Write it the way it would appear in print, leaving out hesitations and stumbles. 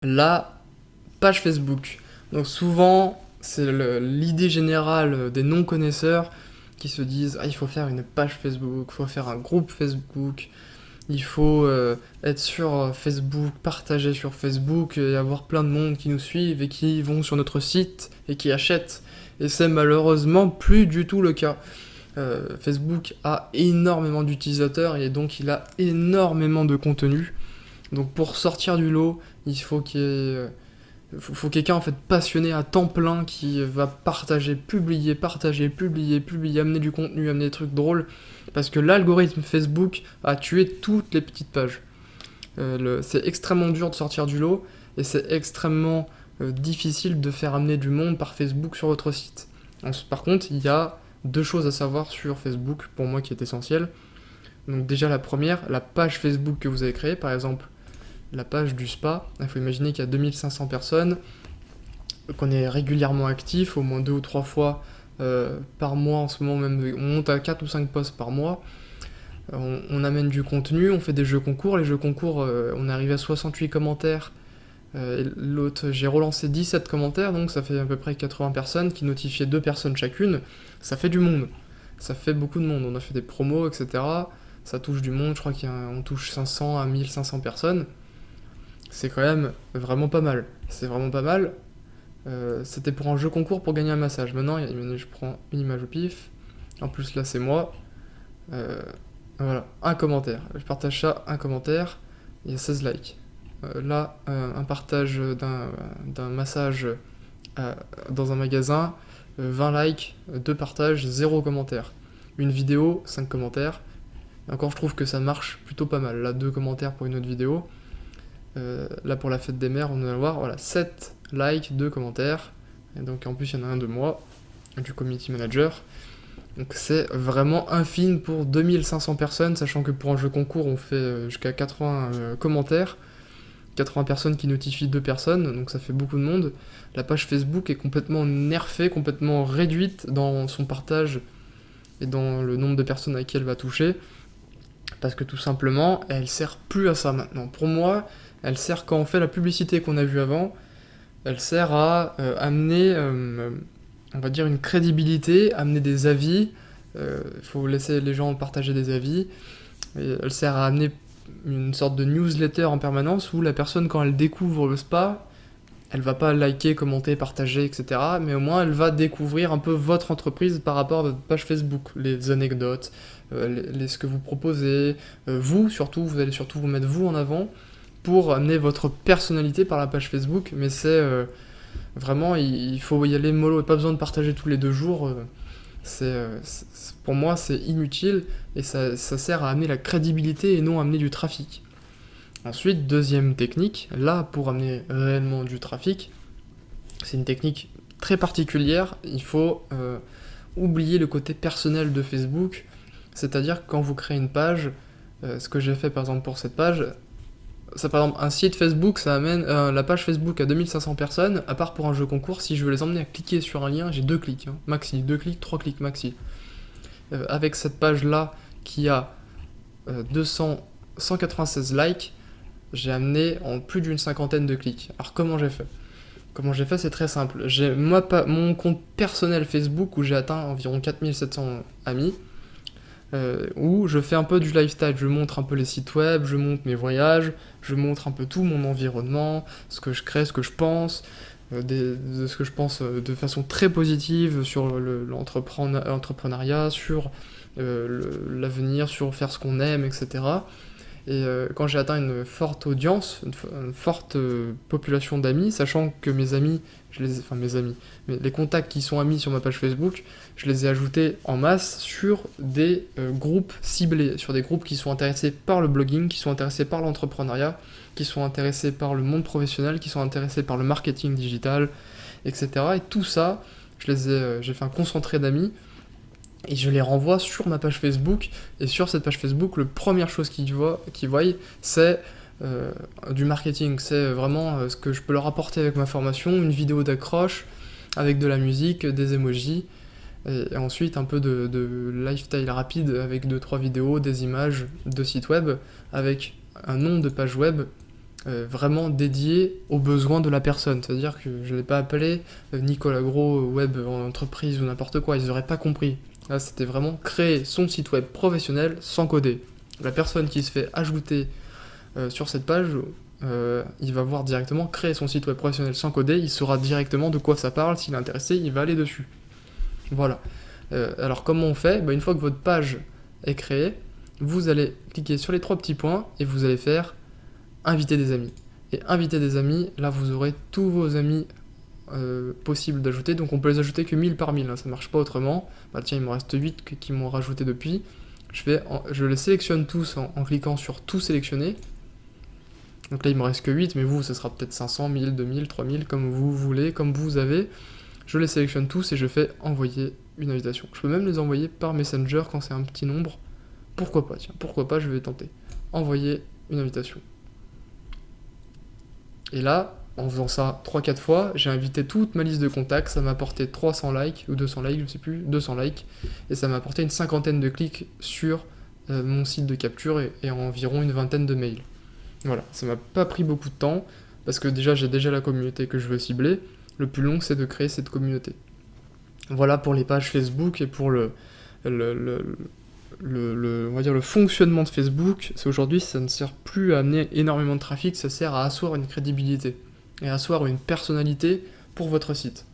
La page Facebook. Donc souvent, c'est l'idée générale des non-connaisseurs qui se disent « Ah, il faut faire une page Facebook, il faut faire un groupe Facebook, il faut être sur Facebook, partager sur Facebook et avoir plein de monde qui nous suivent et qui vont sur notre site et qui achètent. » Et c'est malheureusement plus du tout le cas. Facebook a énormément d'utilisateurs et donc il a énormément de contenu. Donc pour sortir du lot, il faut qu'il y ait faut quelqu'un en fait passionné à temps plein qui va partager, publier, amener du contenu, amener des trucs drôles, parce que l'algorithme Facebook a tué toutes les petites pages. C'est extrêmement dur de sortir du lot, et c'est extrêmement difficile de faire amener du monde par Facebook sur votre site. Par contre, il y a deux choses à savoir sur Facebook, pour moi qui est essentiel. Donc déjà la première, la page Facebook que vous avez créée, par exemple la page du spa, il faut imaginer qu'il y a 2500 personnes, qu'on est régulièrement actif, au moins 2 ou 3 fois par mois en ce moment, même on monte à 4 ou 5 posts par mois, on amène du contenu, on fait des jeux concours, les jeux concours, on est arrivé à 68 commentaires, l'autre j'ai relancé 17 commentaires, donc ça fait à peu près 80 personnes qui notifiaient 2 personnes chacune, ça fait du monde, ça fait beaucoup de monde, on a fait des promos, etc., ça touche du monde, je crois qu'on touche 500 à 1500 personnes, c'est quand même vraiment pas mal. C'est vraiment pas mal. C'était pour un jeu concours pour gagner un massage. Maintenant, je prends une image au pif. En plus, là, c'est moi. Voilà, un commentaire. Je partage ça, un commentaire. Il y a 16 likes. Là, un partage d'un massage dans un magasin. 20 likes, 2 partages, 0 commentaire. Une vidéo, 5 commentaires. Et encore, je trouve que ça marche plutôt pas mal. Là, 2 commentaires pour une autre vidéo. Là pour la fête des mères, on va voir, voilà, 7 likes, 2 commentaires, et donc en plus il y en a un de moi, du community manager, donc c'est vraiment infime pour 2500 personnes, sachant que pour un jeu concours on fait jusqu'à 80 commentaires, 80 personnes qui notifient 2 personnes, donc ça fait beaucoup de monde. La page Facebook est complètement nerfée, complètement réduite dans son partage et dans le nombre de personnes à qui elle va toucher, parce que tout simplement, elle sert plus à ça maintenant. Pour moi, elle sert, quand on fait la publicité qu'on a vue avant, elle sert à amener, on va dire, une crédibilité, amener des avis, il faut laisser les gens partager des avis, et elle sert à amener une sorte de newsletter en permanence où la personne, quand elle découvre le spa, elle va pas liker, commenter, partager, etc. Mais au moins, elle va découvrir un peu votre entreprise par rapport à votre page Facebook, les anecdotes, ce que vous proposez, vous surtout, vous allez surtout vous mettre vous en avant pour amener votre personnalité par la page Facebook, mais c'est vraiment, il faut y aller mollo, et pas besoin de partager tous les 2 jours, pour moi c'est inutile, et ça sert à amener la crédibilité et non à amener du trafic. Ensuite, deuxième technique, là pour amener réellement du trafic, c'est une technique très particulière, il faut oublier le côté personnel de Facebook, c'est-à-dire que quand vous créez une page, ce que j'ai fait par exemple pour cette page, ça, par exemple, un site Facebook, ça amène la page Facebook à 2500 personnes, à part pour un jeu concours, si je veux les emmener à cliquer sur un lien, j'ai 2 clics, hein, maxi, 2 clics, 3 clics maxi. Avec cette page-là, qui a 196 likes, j'ai amené en plus d'une cinquantaine de clics. Alors comment j'ai fait ? C'est très simple. J'ai mon compte personnel Facebook, où j'ai atteint environ 4700 amis, où je fais un peu du lifestyle, je montre un peu les sites web, je montre mes voyages, je montre un peu tout mon environnement, ce que je crée, ce que je pense, de ce que je pense de façon très positive sur l'entrepreneuriat, sur l'avenir, sur faire ce qu'on aime, etc. Et quand j'ai atteint une forte audience, une forte population d'amis, sachant que mes amis, mais les contacts qui sont amis sur ma page Facebook, je les ai ajoutés en masse sur des groupes ciblés, sur des groupes qui sont intéressés par le blogging, qui sont intéressés par l'entrepreneuriat, qui sont intéressés par le monde professionnel, qui sont intéressés par le marketing digital, etc. Et tout ça, j'ai fait un concentré d'amis, et je les renvoie sur ma page Facebook, et sur cette page Facebook, la première chose qu'ils voient, c'est du marketing, c'est vraiment ce que je peux leur apporter avec ma formation, une vidéo d'accroche, avec de la musique, des emojis, et ensuite un peu de lifestyle rapide, avec 2-3 vidéos, des images de sites web, avec un nom de page web, vraiment dédié aux besoins de la personne. C'est-à-dire que je ne l'ai pas appelé Nicolas Gros web entreprise ou n'importe quoi, ils n'auraient pas compris. Là, c'était vraiment créer son site web professionnel sans coder. La personne qui se fait ajouter sur cette page, il va voir directement créer son site web professionnel sans coder, il saura directement de quoi ça parle, s'il est intéressé, il va aller dessus. Voilà. Alors comment on fait ? Une fois que votre page est créée, vous allez cliquer sur les 3 petits points et vous allez faire inviter des amis. Et inviter des amis, là vous aurez tous vos amis possibles d'ajouter, donc on peut les ajouter que 1000 par 1000, hein, ça marche pas autrement. Tiens, il me reste 8 qui m'ont rajouté depuis. Je les sélectionne tous en cliquant sur tout sélectionner. Donc là il me reste que 8, mais vous ça sera peut-être 500, 1000, 2000, 3000, comme vous voulez, comme vous avez. Je les sélectionne tous et je fais envoyer une invitation. Je peux même les envoyer par Messenger quand c'est un petit nombre. Pourquoi pas, tiens, pourquoi pas, je vais tenter. Envoyer une invitation. Et là, en faisant ça 3-4 fois, j'ai invité toute ma liste de contacts, ça m'a apporté 300 likes, ou 200 likes, je sais plus, 200 likes, et ça m'a apporté une 50aine de clics sur mon site de capture et environ une 20aine de mails. Voilà, ça m'a pas pris beaucoup de temps, parce que j'ai déjà la communauté que je veux cibler. Le plus long, c'est de créer cette communauté. Voilà pour les pages Facebook et pour on va dire le fonctionnement de Facebook. C'est aujourd'hui, ça ne sert plus à amener énormément de trafic, ça sert à asseoir une crédibilité et à asseoir une personnalité pour votre site.